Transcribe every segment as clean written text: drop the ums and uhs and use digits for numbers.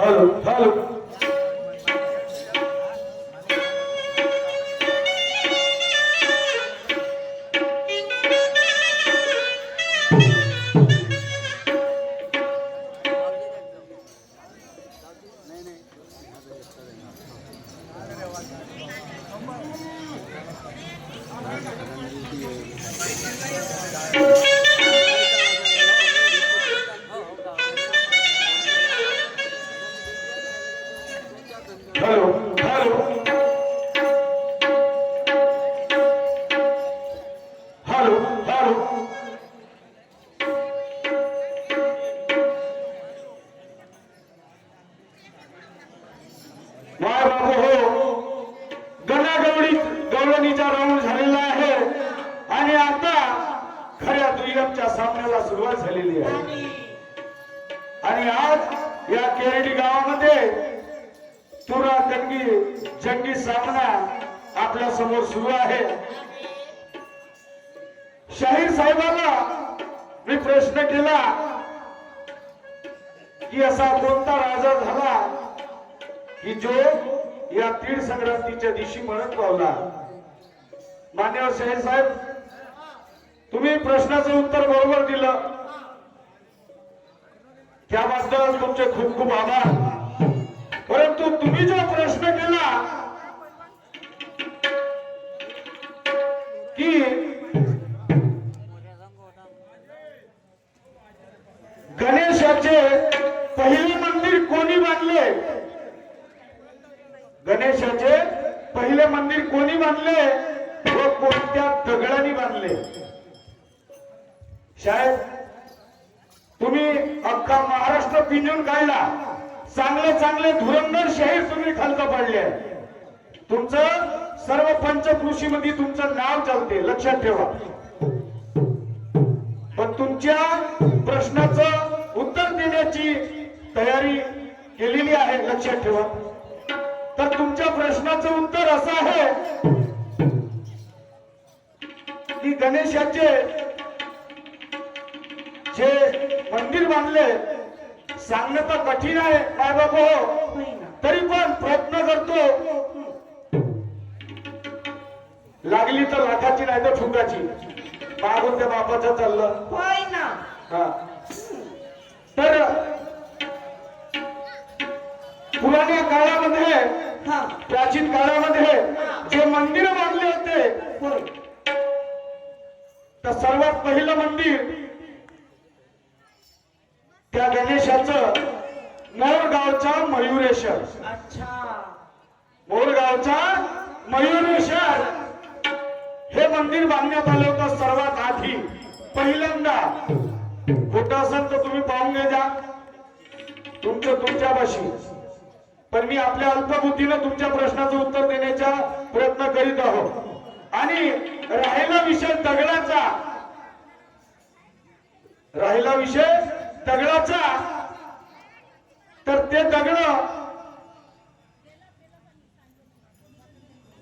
Hello hello hello hello hello hello वाय बाबू हो गवळणीचा राऊंड झालेला आहे आणि आता खऱ्या दुय्यमच्या सामन्याला सुरुवात झालेली आहे आणि आज या केरडी गावामध्ये तुरा दंगी जंगी सामना आपल्या समोर सुरू आहे। शाहीर साहेबाला मी प्रश्न केला की असा कोणता राजा झाला की जो या तीळ संक्रांतीच्या दिवशी मरण पावला। मान्यवर शाहीर साहेब तुम्ही प्रश्नाचं उत्तर बरोबर दिलं त्याबद्दल तुमचे खूप खूप आभार। परंतु तुम्ही जो प्रश्न केला की गणेशाचे पहिले मंदिर कोणी बांधले, गणेशाचे पहिले मंदिर कोणी बांधले व कोणत्या दगडाने बांधले। शायद तुम्ही अख्खा महाराष्ट्र पिंजून काढला, चांगले चांगले धुरंधर शाहीर तुम्ही खालचं पडले। तुमचं सर्व पंचकृषी मध्ये तुमचं नाव चालते, लक्षात ठेवा। पण तुमच्या प्रश्नाचं उत्तर देण्याची तयारी केलेली आहे, लक्षात ठेवा। तर तुमच्या प्रश्नाचं उत्तर असं आहे की गणेशाचे जे मंदिर बांधले सांगणं तर कठीण आहे काय बाबा हो, तरी पण प्रयत्न करतो। लागली तर लाखाची नाही तर फुटाची, मागून त्या बापाचं चाललं होय ना। हा तर पुराण्या काळामध्ये प्राचीन काळामध्ये जे मंदिर बांधले होते तर सर्वात पहिलं मंदिर त्या गणेशाचं मोरगावचा मयुरेश्वर। अच्छा, मोरगावचा मयुरेश्वर हे मंदिर बांधण्यात आलं होतं सर्वात आधी पहिल्यांदा। खोटं असेल तर तुम्ही पाहून घ्या तुमच्या भाषी, पण मी आपल्या अल्पबुद्धीनं तुमच्या प्रश्नाचं उत्तर देण्याचा प्रयत्न करीत आहोत। आणि राहिला विषय दगडाचा, राहिला विषय दगडाचा, तर ते दगड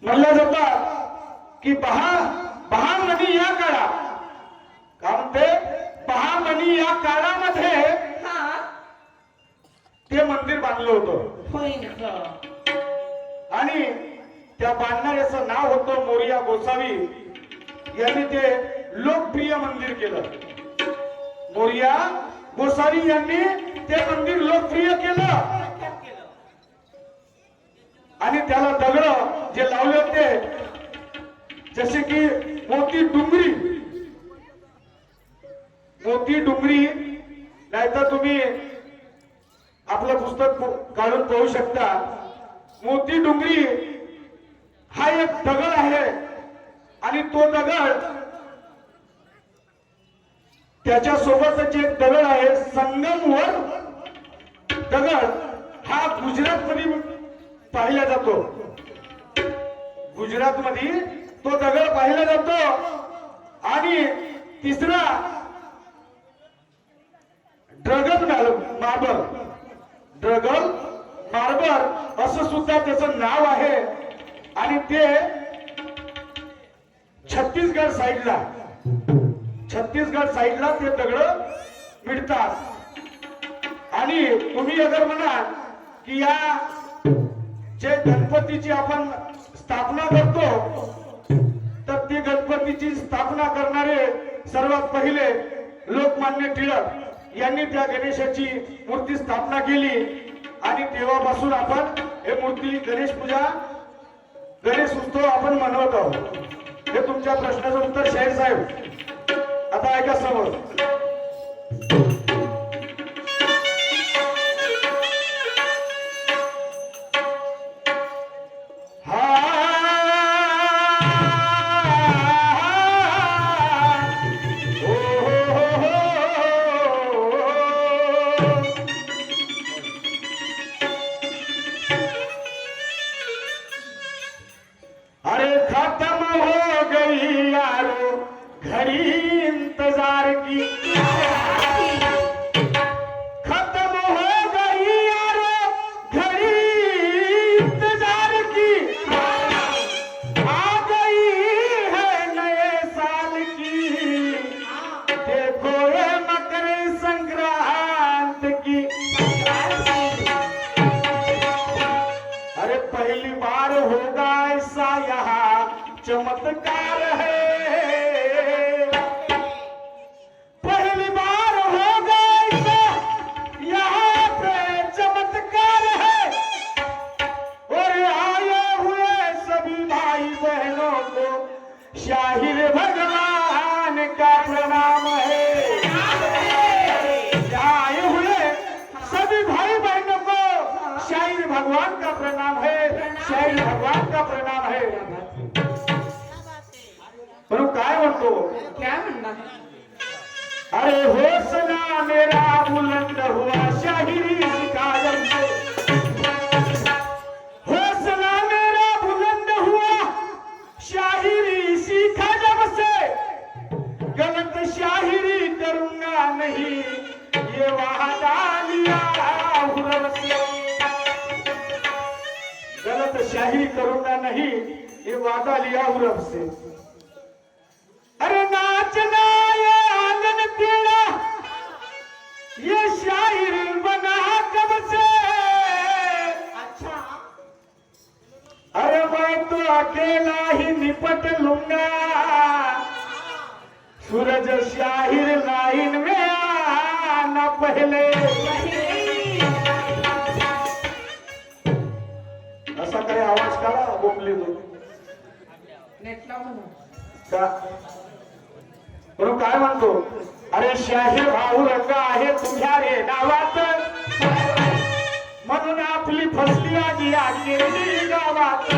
म्हणलं जातं की बहामनी या काळा, का म्हणते बहामनी या काळामध्ये ते मंदिर बांधलं होतं। आणि त्या बांधणाऱ्याचं नाव होतं मोरिया गोसावी यांनी ते लोकप्रिय मंदिर केलं। मोरिया गोसावी यांनी ते मंदिर लोकप्रिय केलं आणि त्याला दगड जे लावले होते जसे की मोती डुंगरी नाहीतर तुम्ही आपलं पुस्तक काढून पाहू शकता। मोती डुंगरी हा एक दगड आहे आणि तो दगड त्याच्या सोबतच एक दगड आहे संगमवर दगड, हा गुजरात मध्ये पाहिला जातो। गुजरात मध्ये तो दगड पाहिला जातो। आणि तिसरा ड्रगन मार्बल असं सुद्धा त्याचं नाव आहे आणि ते छत्तीसगड साईडला ते दगड मिळतात। आणि तुम्ही अगर म्हणाल की या जे गणपतीची आपण स्थापना करतो, तर ती गणपतीची स्थापना करणारे सर्वात पहिले लोकमान्य टिळक यांनी त्या गणेशाची मूर्ती स्थापना केली आणि तेव्हापासून आपण हे मूर्ती गणेश पूजा गणेश उत्सव आपण मनवत आहोत. हे तुमच्या प्रश्नाचं उत्तर शाहीर साहेब. आता ऐका समोर. चमत्कार है, पहली बार होगा ऐसा यहाँ पे चमत्कार है, और आए हुए सभी भाई बहनों को शाहिर भगवान का प्रणाम है. आए हुए सभी भाई बहनों को शाहिर भगवान का प्रणाम है, शाहिर भगवान का प्रणाम है. पण काय म्हणतो, क्या म्हणणार? अरे हौसला मेरा बुलंद हुआ शाहिरी सिखा जब से, हौसला मेरा बुलंद हुआ शाहिरी सीखा जब से, गलत शाहिरी करूंगा नहीं ये वादा लिया हुरब से, गलत शाहिरी करूंगा नहीं ये वादा लिया हुरब से. अरे नाचना ये आंगन तेरा ये शायर बना कब से. अच्छा. अरे मैं तो अकेला ही निपट लूंगा, सूरज शाहिर लाइन में आना पहले. असा काही आवाज काढा बोंबले तो नेटला म्हणून का. म्हणून काय म्हणतो, अरे शाहीर भाऊ रंग आहे तुझ्या रे नावात, म्हणून आपली फसली आजी केली गावात.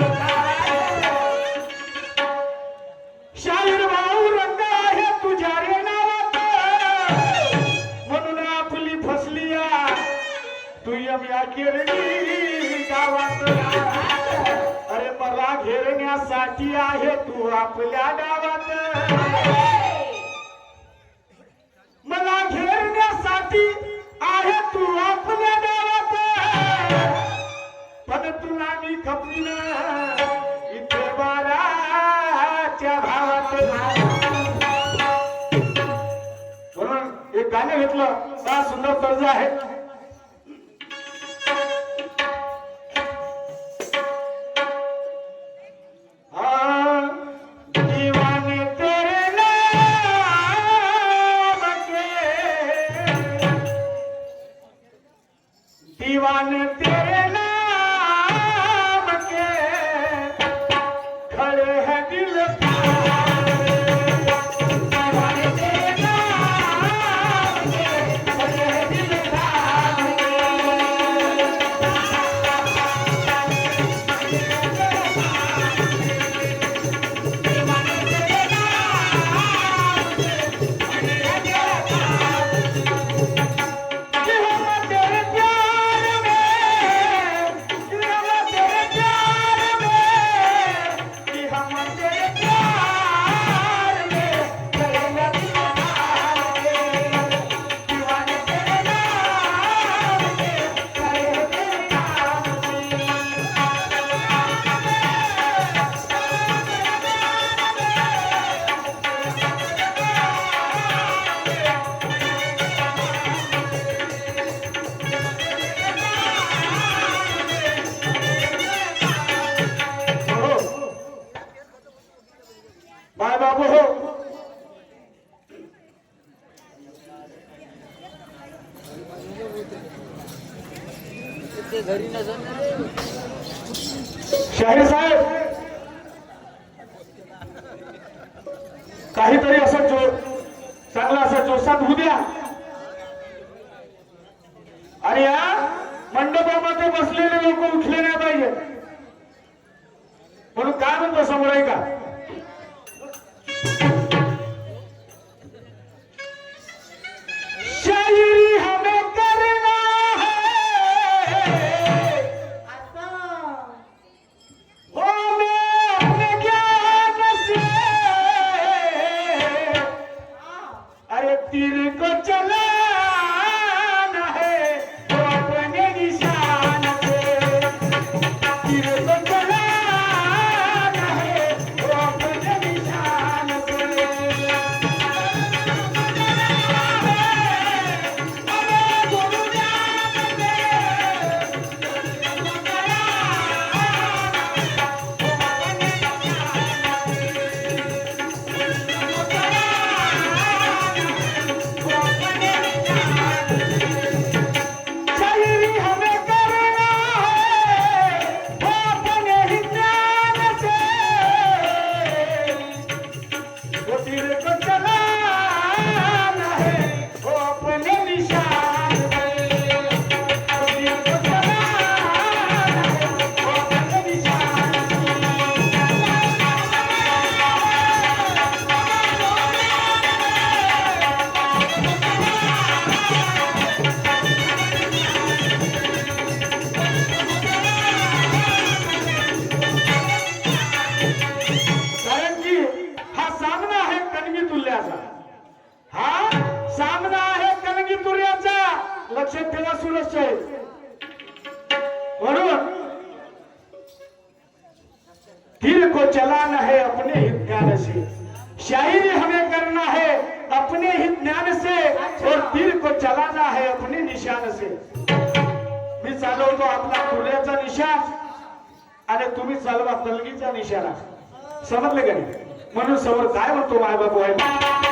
शाहीर भाऊ रंग आहे तुझ्या रे नावात, म्हणून आपली फसली तू या केली गावात. अरे मला घेरण्यासाठी आहे तू आपल्या गावात, मला घेरण्यासाठी आहे तू आपल्या गावात, पण तुला मी खपलीन इथे बाराच्या भावात. म्हणून एक गाणं घेतलं, फार सुंदर तर्ज आहे. दीवाने तेरे नाम के खड़े हैं दिल तारे, दीवाने तेरे नाम के खड़े हैं दिल तारे. शाहीर साहेब काहीतरी असं चांगला असं जोशात होऊ द्या आणि या मंडपामध्ये बसलेले लोक उठले नाही पाहिजे म्हणून काय म्हणतो समोर आहे का शायरी हमें करना है आता हो मैं अपने ज्ञान से अरे तीर को चलाना है वो अपने निशान से तीर को चलाना है वो अपने निशान से हमें गुरु ज्ञान दे शायरी हमें करना है वो अपने ही ज्ञान से वो तीर को चलाना है वो अपने निशान पे वो तीर को चलाना है वो अपने निशान कारण की हा सामना आहे कणगी तुल्याचा हा सामना आहे कणगी तुल्याचा लक्षात ठेवा सुरक्षा आहे म्हणून तीर को चलाना है अपने ही ज्ञान से शायरी हमें करना है अपने ही ज्ञान से और तीर को चलाना है अपने निशान से मी चालवतो आपला तुल्याचा निशाण आणि तुम्ही चालवा कलगीचा निशाणा समजले का नाही म्हणून समोर काय म्हणतो माय बाबू आहे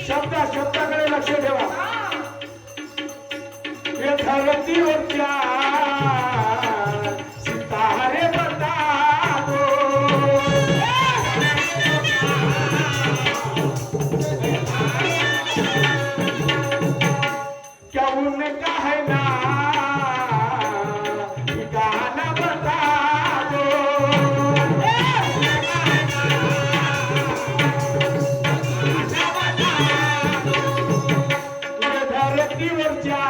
शब्दाकडे लक्ष ठेवा ये धरतीवरच्या सितारे बता दो क्या उनका है ना गाना बता दो धरतीवरच्या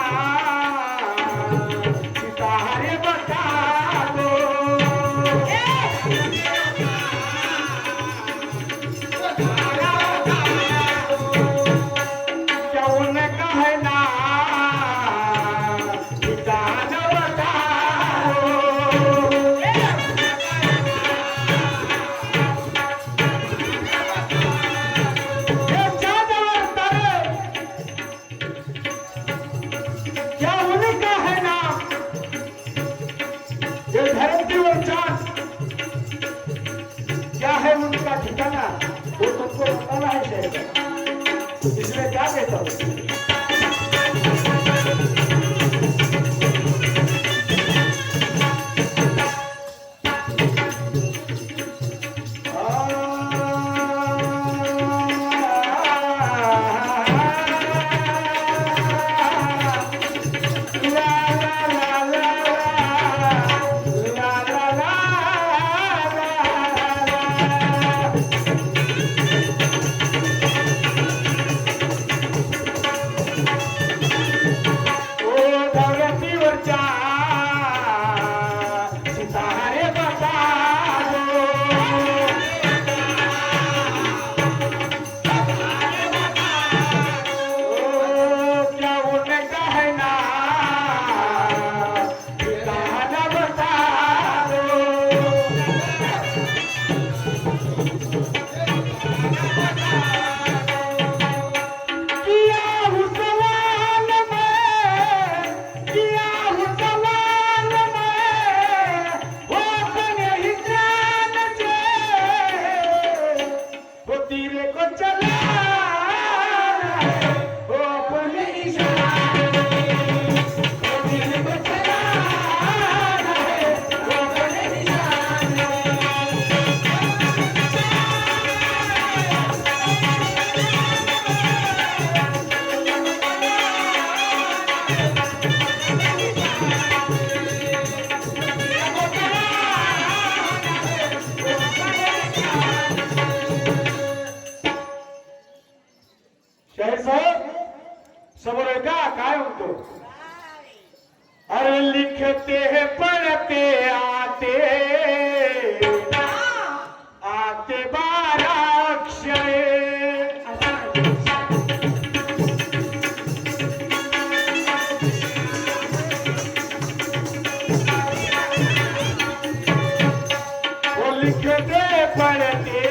लिखते पढ़ते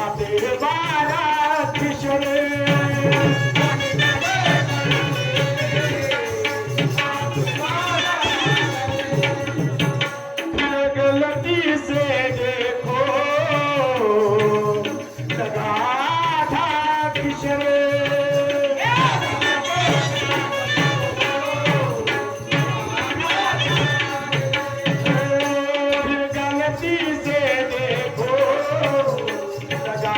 आते बारा किशोर गलती से देखो लगा था किशोर फिर गलती से देखो लगा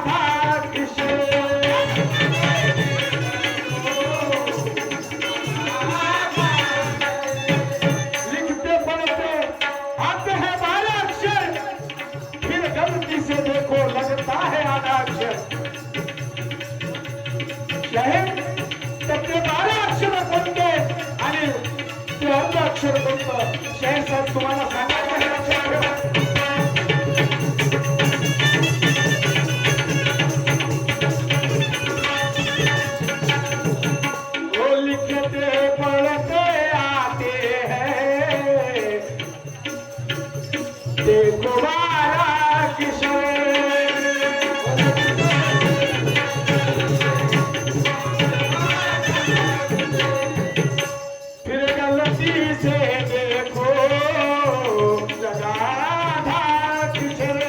था किशोर लिखते पढ़ते आते हैं 12 अक्षर फिर गलती से देखो लगता है आधा अक्षर साहेब तर ते 12 अक्षर कोणते आणि ते अर्ध अक्षर कोणतं शाहीर साहेब तुम्हाला सांगायचं आहे लक्षात ठेवा. वो लिखते पढ़ते आते हैं देखो बारा किशोर फिर गलती से देखो लगा था किशोर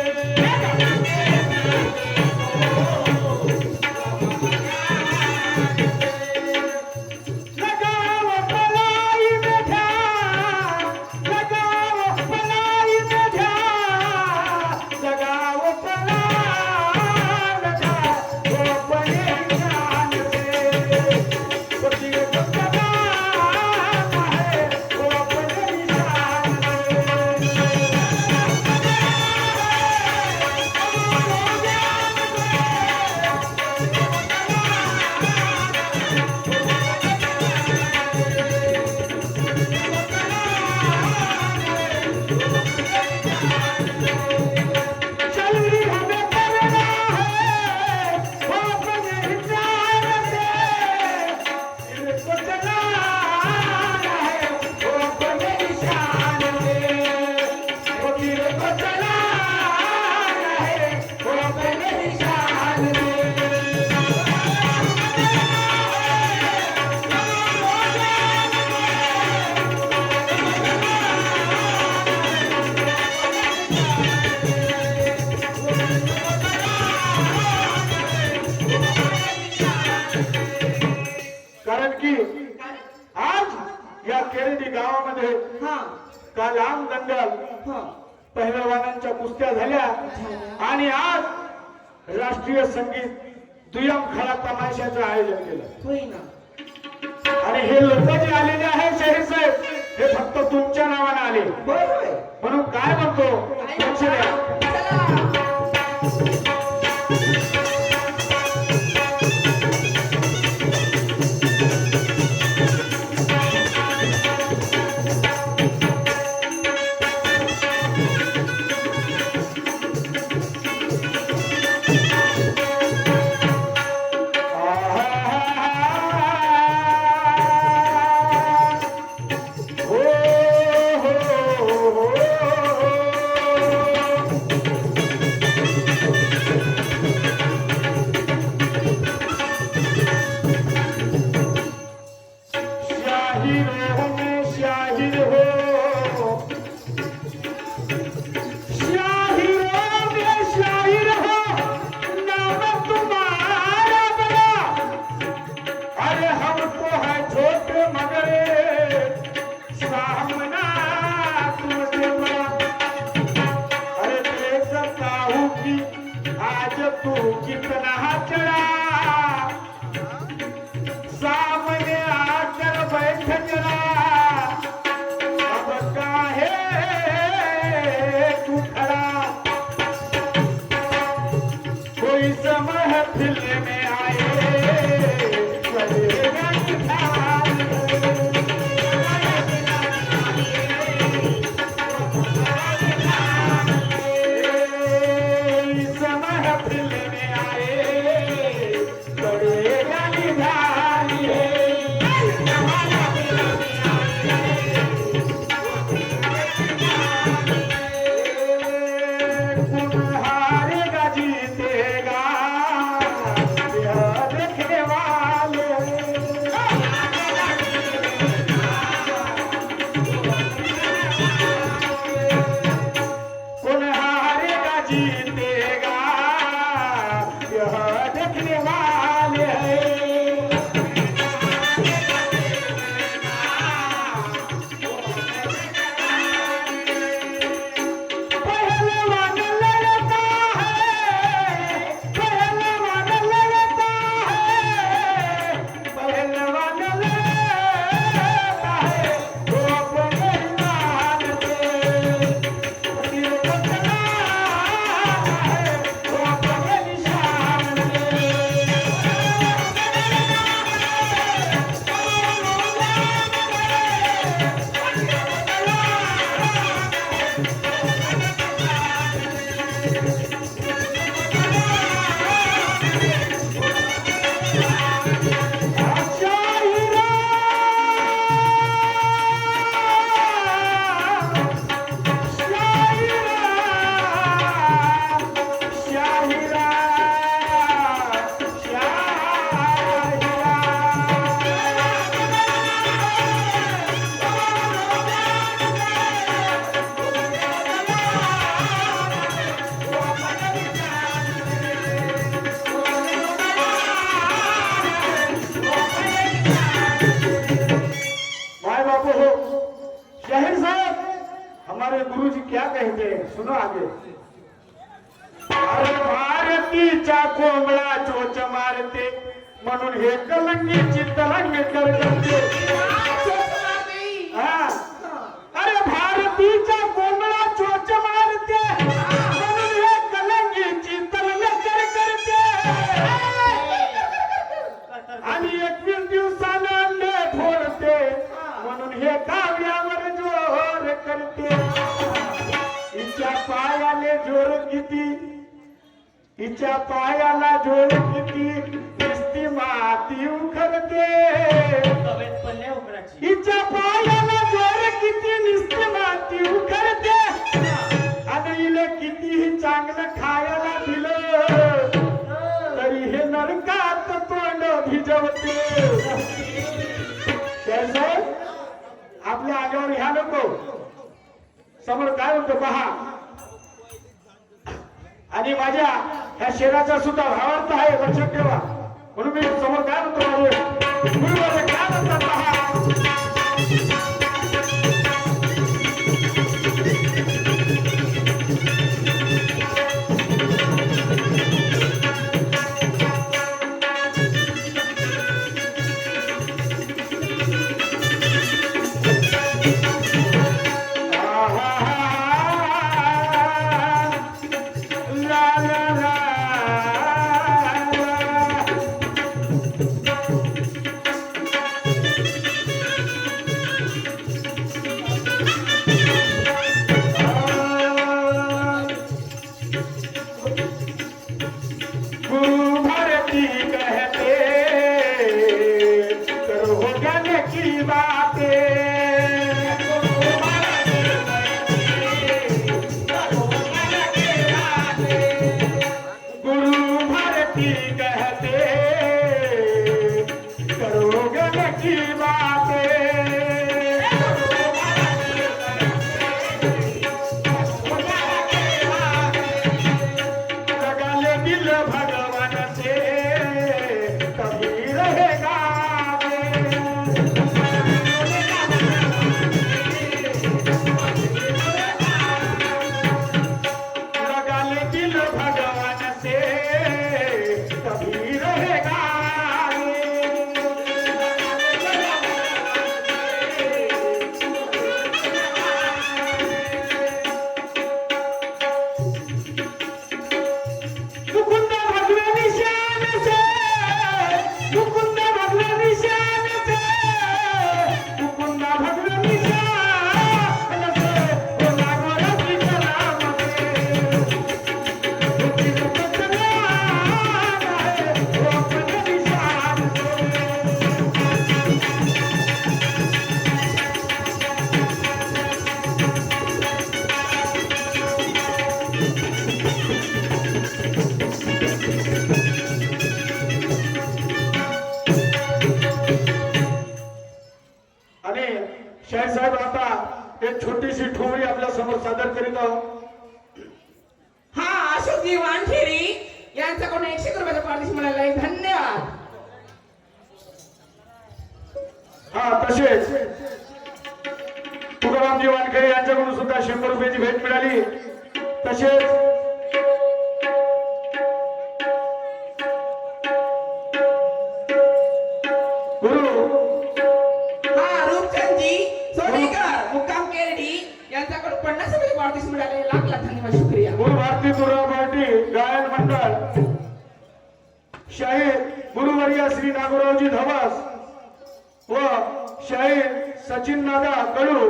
लगाओ पलाई में ध्यान लगाओ पलाई में ध्यान लगाओ पलाई लगाओ अपने ज्ञान से तो तीर को लगाना है वो अपने निशान जल्दी हमें करना है वो अपने हिसाब से इनको चलाना है वो अपने निशान से वो तीर को चलाना है वो अपने निशान से कारण की आज या केरडी गावामध्ये हा काल आम दंगल हा पहिलवानांच्या कुस्त्या झाल्या आणि आज राष्ट्रीय संगीत दुय्यम खळा तमाशाचं आयोजन केलं होईना आणि हे लोक जे आलेले आहे शाहीर साहेब हे फक्त तुमच्या नावाने आले बरोबर म्हणून काय म्हणतो लक्ष द्या. चला हो, हो, हो, हो. गुरुजी क्या कहते हैं सुनो आगे। अरे भारतीचा कोंबडा चोच मारते म्हणून हे कलंगीची तलंग करते। हा. अरे भारतीचा कोंबडा चोच मारते म्हणून हे कलंगीची तलंग करते आणि 21 दिवसानं अंडे फोडते म्हणून हे काव्यावर जोर करते। हिच्या पायाले जोर किती, हिच्या पायाला जोर किती, नुसती माती उखडते। हिच्या पायाला जोर किती, नुसती माती उखडते आणि हिला कितीही चांगलं खायला दिलं तरी हे नरकात तोंड भिजवते। त्याचं आपल्या आल्यावर ह्या नको, समोर काय होतं पहा। आणि माझ्या ह्या शेराचा सुद्धा भावार्थ आहे, लक्षात ठेवा। म्हणून मी समोर काय म्हणतो माझे गुरु माझे काय म्हणतात पहा। शाहीर साहेब आता एक छोटीशी ठोवळी आपल्या समोर सादर करीत आहोत। हा अशोकजी वानखेडी यांच्याकडून 100 रुपयाचा पारितोषिक मिळाले, धन्यवाद। हा तसेच तुकारामजी वानखेडे यांच्याकडून सुद्धा 100 रुपयाची भेट मिळाली। तसेच भारतीय दुर्गा पार्टी गायन मंडळ शाहीर गुरुवर्य श्री नागोरावजी धवास व शाहीर सचिन दादा कडू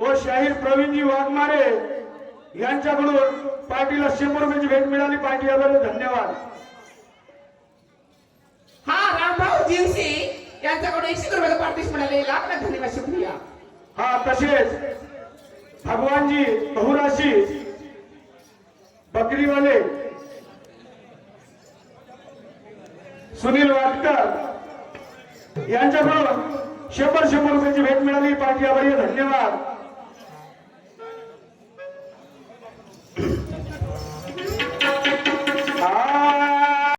व शाहीर प्रवीणजी वाघमारे यांच्याकडून पार्टीला 100 रुपयाची भेट मिळाली। पार्टी याबद्दल धन्यवाद। हा रामभाऊ जिंसी यांच्याकडून 100 रुपयाचा पारितोषिक मिळाले, लाख लाख धन्यवाद, शुक्रिया। हा तसेच भगवानजी बहुराशी बकरीवाले सुनील वाटकर यांच्याकडून 100 रुपयाची भेट मिळाली। पार्टी आभारी, धन्यवाद।